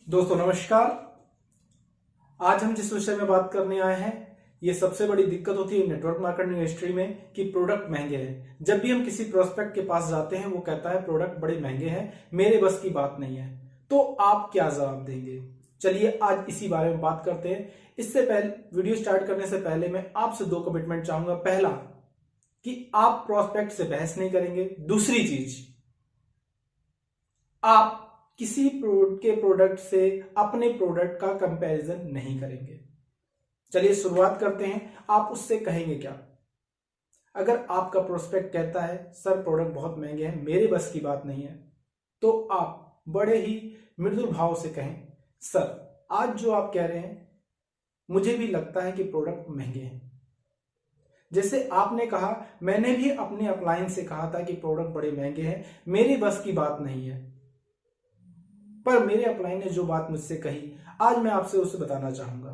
दोस्तों नमस्कार। आज हम जिस विषय में बात करने आए हैं, ये सबसे बड़ी दिक्कत होती है नेटवर्क मार्केटिंग इंडस्ट्री में कि प्रोडक्ट महंगे हैं। जब भी हम किसी प्रोस्पेक्ट के पास जाते हैं वो कहता है प्रोडक्ट बड़े महंगे हैं, मेरे बस की बात नहीं है। तो आप क्या जवाब देंगे? चलिए आज इसी बारे में बात करते हैं। इससे पहले वीडियो स्टार्ट करने से पहले मैं आपसे दो कमिटमेंट चाहूंगा। पहला कि आप प्रोस्पेक्ट से बहस नहीं करेंगे। दूसरी चीज, आप किसी के प्रोडक्ट से अपने प्रोडक्ट का कंपैरिजन नहीं करेंगे। चलिए शुरुआत करते हैं। आप उससे कहेंगे क्या? अगर आपका प्रोस्पेक्ट कहता है सर प्रोडक्ट बहुत महंगे हैं, मेरे बस की बात नहीं है, तो आप बड़े ही मृदु भाव से कहें सर आज जो आप कह रहे हैं मुझे भी लगता है कि प्रोडक्ट महंगे हैं। जैसे आपने कहा, मैंने भी अपने अपलाइन से कहा था कि प्रोडक्ट बड़े महंगे हैं, मेरी बस की बात नहीं है, पर मेरे अपलाइन ने जो बात मुझसे कही आज मैं आपसे उसे बताना चाहूंगा।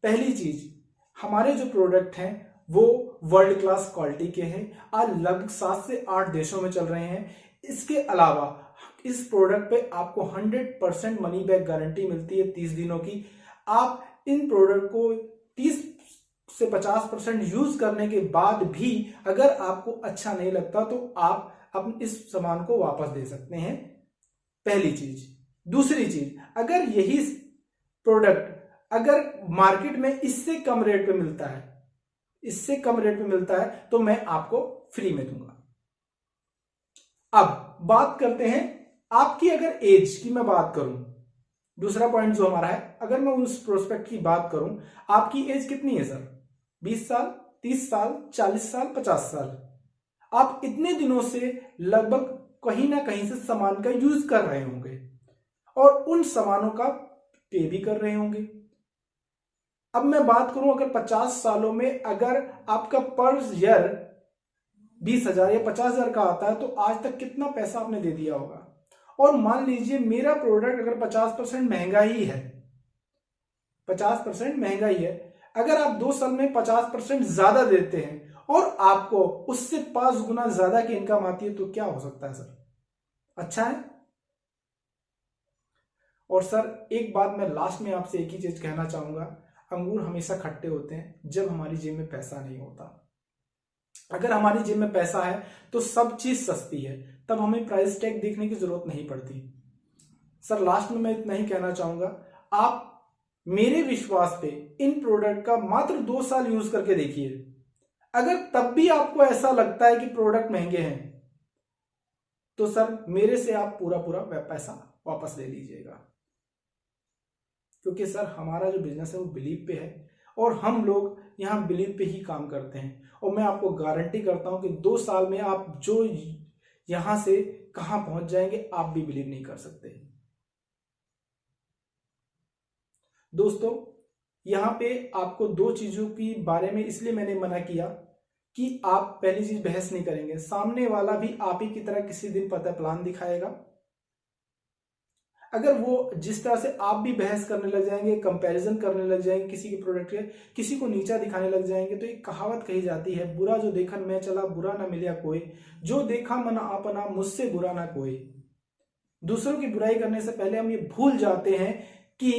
पहली चीज, हमारे जो प्रोडक्ट हैं वो वर्ल्ड क्लास क्वालिटी के हैं। आज लगभग 7 से 8 देशों में चल रहे हैं। इसके अलावा इस प्रोडक्ट पे आपको 100% मनी बैक गारंटी मिलती है 30 दिनों की। आप इन प्रोडक्ट को 30 से 50% यूज करने के बाद भी अगर आपको अच्छा नहीं लगता तो आप अपने इस सामान को वापस दे सकते हैं। पहली चीज। दूसरी चीज, अगर यही प्रोडक्ट अगर मार्केट में इससे कम रेट पे मिलता है, तो मैं आपको फ्री में दूंगा। अब बात करते हैं आपकी, अगर एज की मैं बात करूं, दूसरा पॉइंट जो हमारा है, अगर मैं उस प्रोस्पेक्ट की बात करूं, आपकी एज कितनी है सर? 20 साल, 30 साल, 40 साल, 50 साल। आप इतने दिनों से लगभग कहीं ना कहीं से सामान का यूज कर रहे होंगे और उन सामानों का पे भी कर रहे होंगे। अब मैं बात करूं, अगर 50 सालों में अगर आपका पर ईयर 20,000 या 50,000 का आता है तो आज तक कितना पैसा आपने दे दिया होगा। और मान लीजिए मेरा प्रोडक्ट अगर 50% महंगा ही है, 50% महंगा ही है, अगर आप 2 साल में 50% ज्यादा देते हैं और आपको उससे 5 गुना ज्यादा की इनकम आती है, तो क्या हो सकता है सर? अच्छा है। और सर एक बात मैं लास्ट में आपसे एक ही चीज कहना चाहूंगा, अंगूर हमेशा खट्टे होते हैं जब हमारी जेब में पैसा नहीं होता। अगर हमारी जेब में पैसा है तो सब चीज सस्ती है, तब हमें प्राइस टैग देखने की जरूरत नहीं पड़ती। सर लास्ट में मैं इतना ही कहना चाहूंगा, आप मेरे विश्वास पे इन प्रोडक्ट का मात्र 2 साल यूज करके देखिए। अगर तब भी आपको ऐसा लगता है कि प्रोडक्ट महंगे हैं, तो सर मेरे से आप पूरा पैसा वापस ले लीजिएगा। क्योंकि सर हमारा जो बिजनेस है वो बिलीव पे है और हम लोग यहाँ बिलीव पे ही काम करते हैं। और मैं आपको गारंटी करता हूं कि 2 साल में आप जो यहां से कहां पहुंच जाएंगे आप भी बिलीव नहीं कर सकते। दोस्तों यहां पे आपको 2 चीजों की बारे में इसलिए मैंने मना किया कि आप पहली चीज बहस नहीं करेंगे, सामने वाला भी आप ही की तरह किसी दिन पता प्लान दिखाएगा। अगर वो जिस तरह से आप भी बहस करने लग जाएंगे, कंपैरिजन करने लग जाएंगे किसी के प्रोडक्ट के, किसी को नीचा दिखाने लग जाएंगे, तो एक कहावत कही जाती है, बुरा जो देखन मैं चला बुरा ना मिला कोई, जो देखा मन अपना मुझसे बुरा ना कोई। दूसरों की बुराई करने से पहले हम ये भूल जाते हैं कि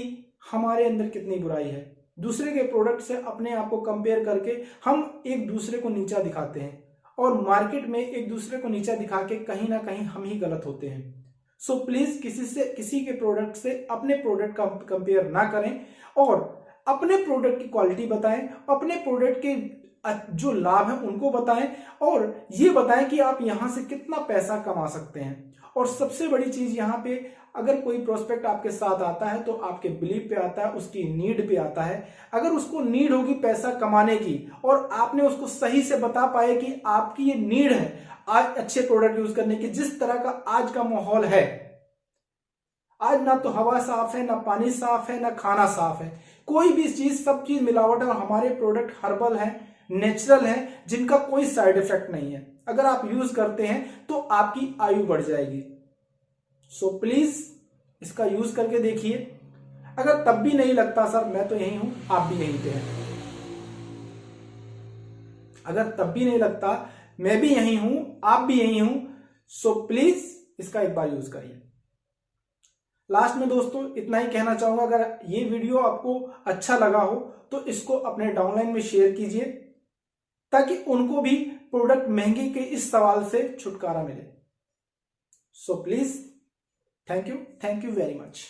हमारे अंदर कितनी बुराई है। दूसरे के प्रोडक्ट से अपने आप को कंपेयर करके हम एक दूसरे को नीचा दिखाते हैं और मार्केट में एक दूसरे को नीचा दिखा के कहीं ना कहीं हम ही गलत होते हैं। सो प्लीज किसी के प्रोडक्ट से अपने प्रोडक्ट का कंपेयर ना करें और अपने प्रोडक्ट की क्वालिटी बताएं, अपने प्रोडक्ट के जो लाभ हैं उनको बताएं और ये बताएं कि आप यहां से कितना पैसा कमा सकते हैं। और सबसे बड़ी चीज यहां पे, अगर कोई प्रोस्पेक्ट आपके साथ आता है तो आपके बिलीव पे आता है, उसकी नीड पे आता है। अगर उसको नीड होगी पैसा कमाने की और आपने उसको सही से बता पाए कि आपकी ये नीड है आज अच्छे प्रोडक्ट यूज करने की, जिस तरह का आज का माहौल है, आज ना तो हवा साफ है, ना पानी साफ है, ना खाना साफ है, कोई भी चीज, सब चीज मिलावट है। और हमारे प्रोडक्ट हर्बल है, नेचुरल है, जिनका कोई साइड इफेक्ट नहीं है। अगर आप यूज करते हैं तो आपकी आयु बढ़ जाएगी। सो प्लीज इसका यूज करके देखिए। अगर तब भी नहीं लगता सर मैं तो यही हूं, आप भी यहीं पे हैं, अगर तब भी नहीं लगता मैं भी यही हूं, आप भी यही हूं, सो प्लीज इसका एक बार यूज करिए। लास्ट में दोस्तों इतना ही कहना चाहूंगा, अगर ये वीडियो आपको अच्छा लगा हो तो इसको अपने डाउनलाइन में शेयर कीजिए, ताकि उनको भी प्रोडक्ट महंगे के इस सवाल से छुटकारा मिले। So please, thank you very much.